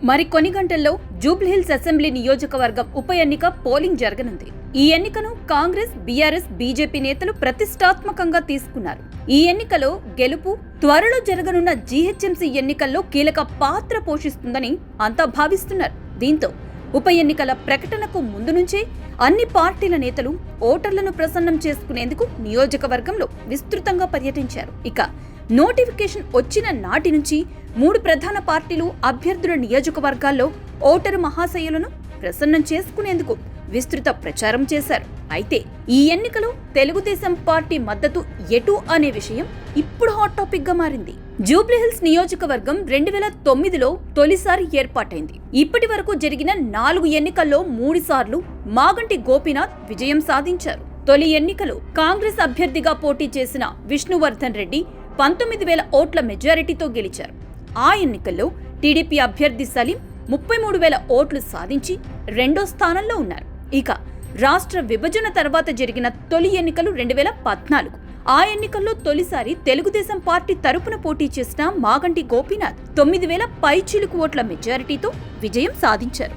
మరికొన్ని గంటల్లో జూబ్లీహిల్స్ అసెంబ్లీ నియోజకవర్గం ఉప ఎన్నిక పోలింగ్ జరగనుంది. ఈ ఎన్నికను కాంగ్రెస్, బీఆర్ఎస్, బీజేపీ నేతలు ప్రతిష్టాత్మకంగా తీసుకున్నారు. ఈ ఎన్నికలో గెలుపు త్వరలో జరగనున్న జీహెచ్ఎంసీ ఎన్నికల్లో కీలక పాత్ర పోషిస్తుందని అంతా భావిస్తున్నారు. దీంతో ఉప ఎన్నికల ప్రకటనకు ముందు నుంచే అన్ని పార్టీల నేతలు ఓటర్లను ప్రసన్నం చేసుకునేందుకు నియోజకవర్గంలో విస్తృతంగా పర్యటించారు. ఇక నోటిఫికేషన్ వచ్చిన నాటి నుంచి 3 ప్రధాన పార్టీలు అభ్యర్థుల నియోజకవర్గాల్లో ఓటరు మహాశయులను ప్రసన్నం చేసుకునేందుకు విస్తృత ప్రచారం చేశారు. అయితే ఈ ఎన్నికలో తెలుగుదేశం పార్టీ మద్దతు ఎటు అనే విషయం ఇప్పుడు హాట్ టాపిక్ గా మారింది. జూబ్లీహిల్స్ నియోజకవర్గం 2009లో తొలిసారి ఏర్పాటైంది. ఇప్పటి వరకు జరిగిన 4 ఎన్నికల్లో 3 సార్లు మాగంటి గోపీనాథ్ విజయం సాధించారు. తొలి ఎన్నికలో కాంగ్రెస్ అభ్యర్థిగా పోటీ చేసిన విష్ణువర్ధన్ రెడ్డి 19,000 ఓట్ల మెజారిటీతో గెలిచారు. ఆ ఎన్నికల్లో టీడీపీ అభ్యర్థి సలీం 33,000 ఓట్లు సాధించి 2వ స్థానంలో ఉన్నారు. ఇక రాష్ట్ర విభజన తర్వాత జరిగిన తొలి ఎన్నికలు 2014. ఆ ఎన్నికల్లో తొలిసారి తెలుగుదేశం పార్టీ తరపున పోటీ చేసిన మాగంటి గోపీనాథ్ 9,000 పైచిలుకు ఓట్ల మెజారిటీతో విజయం సాధించారు.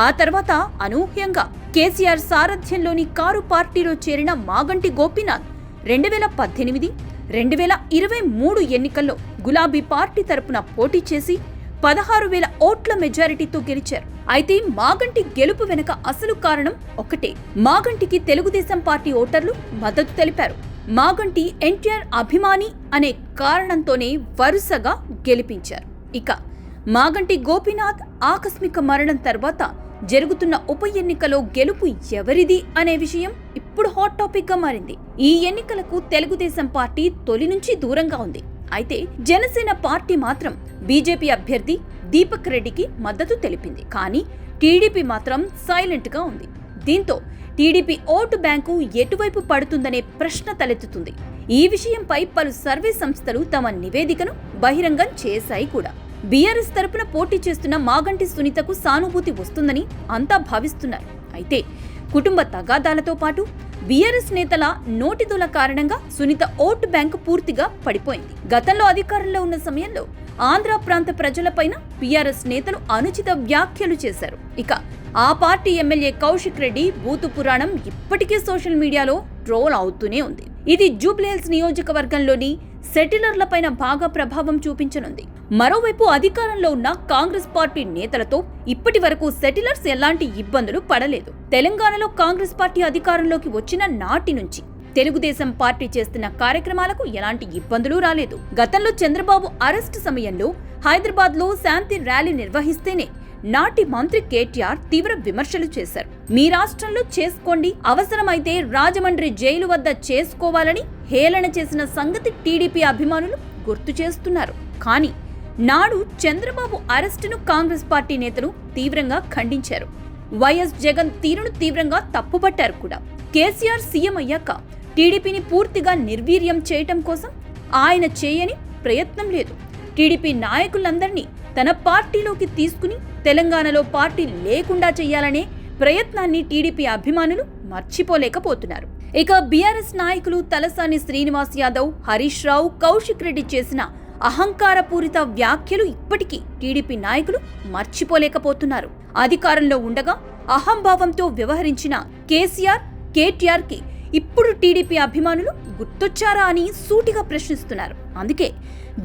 ఆ తర్వాత అనూహ్యంగా కేసీఆర్ సారథ్యంలోని కారు పార్టీలో చేరిన మాగంటి గోపీనాథ్ 2018, 2023 ఎన్నికల్లో గులాబీ పార్టీ తరపున పోటీ చేసి 16,000 ఓట్ల మెజారిటీతో గెలిచారు. అయితే మాగంటి గెలుపు వెనుక అసలు కారణం ఒకటే. మాగంటికి తెలుగుదేశం పార్టీ ఓటర్లు మద్దతు తెలిపారు. మాగంటి ఎన్టీఆర్ అభిమాని అనే కారణంతోనే వరుసగా గెలిపించారు. ఇక మాగంటి గోపీనాథ్ ఆకస్మిక మరణం తర్వాత జరుగుతున్న ఉప ఎన్నికలో గెలుపు ఎవరిది అనే విషయం ఇప్పుడు హాట్ టాపిక్ గా మారింది. ఈ ఎన్నికలకు తెలుగుదేశం పార్టీ తొలి నుంచి దూరంగా ఉంది. అయితే జనసేన పార్టీ మాత్రం బీజేపీ అభ్యర్థి దీపక్ రెడ్డికి మద్దతు తెలిపింది. కానీ టీడీపీ మాత్రం సైలెంట్ గా ఉంది. దీంతో టీడీపీ ఓటు బ్యాంకు ఎటువైపు పడుతుందనే ప్రశ్న తలెత్తుతుంది. ఈ విషయంపై పలు సర్వే సంస్థలు తమ నివేదికను బహిరంగం చేశాయి కూడా. బీఆర్ఎస్ తరపున పోటీ చేస్తున్న మాగంటి సునీతకు సానుభూతి వస్తుందని అంతా భావిస్తున్నారు. అయితే కుటుంబ తగాదాలతో పాటు బీఆర్ఎస్ నేతల నోటిదూల కారణంగా సునీత ఓటు బ్యాంకు పూర్తిగా పడిపోయింది. గతంలో అధికారంలో ఉన్న సమయంలో ఆంధ్ర ప్రాంత ప్రజలపైన బీఆర్ఎస్ నేతలు అనుచిత వ్యాఖ్యలు చేశారు. ఇక ఆ పార్టీ ఎమ్మెల్యే కౌశిక్ రెడ్డి బూతు పురాణం ఇప్పటికీ సోషల్ మీడియాలో ట్రోల్ అవుతూనే ఉంది. ఇది జూబ్లీహిల్స్ నియోజకవర్గంలోని సెటిలర్లపైన బాగా ప్రభావం చూపించనుంది. మరోవైపు అధికారంలో ఉన్న కాంగ్రెస్ పార్టీ నేతలతో ఇప్పటి వరకు సెటిలర్స్ ఎలాంటి ఇబ్బందులు పడలేదు. తెలంగాణలో కాంగ్రెస్ పార్టీ అధికారంలోకి వచ్చిన నాటి నుంచి తెలుగుదేశం పార్టీ చేస్తున్న కార్యక్రమాలకు ఎలాంటి ఇబ్బందులు రాలేదు. గతంలో చంద్రబాబు అరెస్టు సమయంలో హైదరాబాద్ లో శాంతి ర్యాలీ నిర్వహిస్తేనే నాటి మంత్రి కేటీఆర్ తీవ్ర విమర్శలు చేశారు. మీ రాష్ట్రంలో చేసుకోండి, అవసరమైతే రాజమండ్రి జైలు వద్ద చేసుకోవాలని హేళన చేసిన సంగతి టీడీపీ అభిమానులు గుర్తు చేస్తున్నారు. కానీ నాడు చంద్రబాబు అరెస్టును కాంగ్రెస్ పార్టీ నేతలు తీవ్రంగా ఖండించారు. వైఎస్ జగన్ తీరును తీవ్రంగా తప్పుపట్టారు కూడా. కేసీఆర్ సీఎం అయ్యాక టీడీపీని పూర్తిగా నిర్వీర్యం చేయటం కోసం ఆయన చేయని ప్రయత్నం లేదు. టీడీపీ నాయకులందరినీ తన పార్టీలోకి తీసుకుని తెలంగాణలో పార్టీ లేకుండా చేయాలనే ప్రయత్నాన్ని టీడీపీ అభిమానులు మర్చిపోలేకపోతున్నారు. ఇక బీఆర్ఎస్ నాయకులు తలసాని శ్రీనివాస్ యాదవ్, హరీష్ రావు, కౌశిక్ రెడ్డి చేసిన అహంకారపూరిత వ్యాఖ్యలు ఇప్పటికీ టీడీపీ నాయకులు మర్చిపోలేకపోతున్నారు. అధికారంలో ఉండగా అహంభావంతో వ్యవహరించిన కేటీఆర్ కి ఇప్పుడు టీడీపీ అభిమానులు గుర్తొచ్చారా అని సూటిగా ప్రశ్నిస్తున్నారు. అందుకే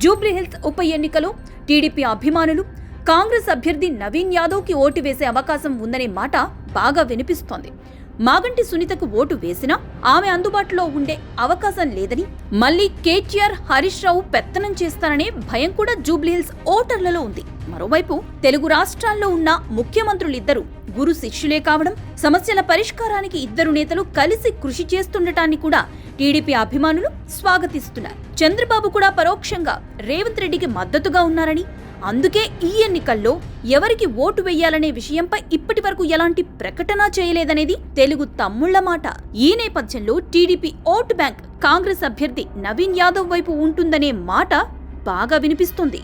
జూబ్లీహిల్స్ ఉప ఎన్నికలో టీడీపీ అభిమానులు కాంగ్రెస్ అభ్యర్థి నవీన్ యాదవ్ కి ఓటు వేసే అవకాశం ఉందనే మాట బాగా వినిపిస్తోంది. మాగంటి సునీతకు ఓటు వేసినా ఆమె అందుబాటులో ఉండే అవకాశం లేదని, మళ్లీ కేటీఆర్, హరీష్ రావు పెత్తనం చేస్తారనే భయం కూడా జూబ్లీహిల్స్ ఓటర్లలో ఉంది. మరోవైపు తెలుగు రాష్ట్రాల్లో ఉన్న ముఖ్యమంత్రులిద్దరూ గురు శిష్యులే కావడం, సమస్యల పరిష్కారానికి ఇద్దరు నేతలు కలిసి కృషి చేస్తుండటాన్ని కూడా టీడీపీ అభిమానులు స్వాగతిస్తున్నారు. చంద్రబాబు కూడా పరోక్షంగా రేవంత్ రెడ్డికి మద్దతుగా ఉన్నారని, అందుకే ఈ ఎన్నికల్లో ఎవరికి ఓటు వేయాలనే విషయంపై ఇప్పటి వరకు ఎలాంటి ప్రకటన చేయలేదనేది తెలుగు తమ్ముళ్ల మాట. ఈ నేపథ్యంలో టీడీపీ ఓటు బ్యాంక్ కాంగ్రెస్ అభ్యర్థి నవీన్ యాదవ్ వైపు ఉంటుందనే మాట బాగా వినిపిస్తుంది.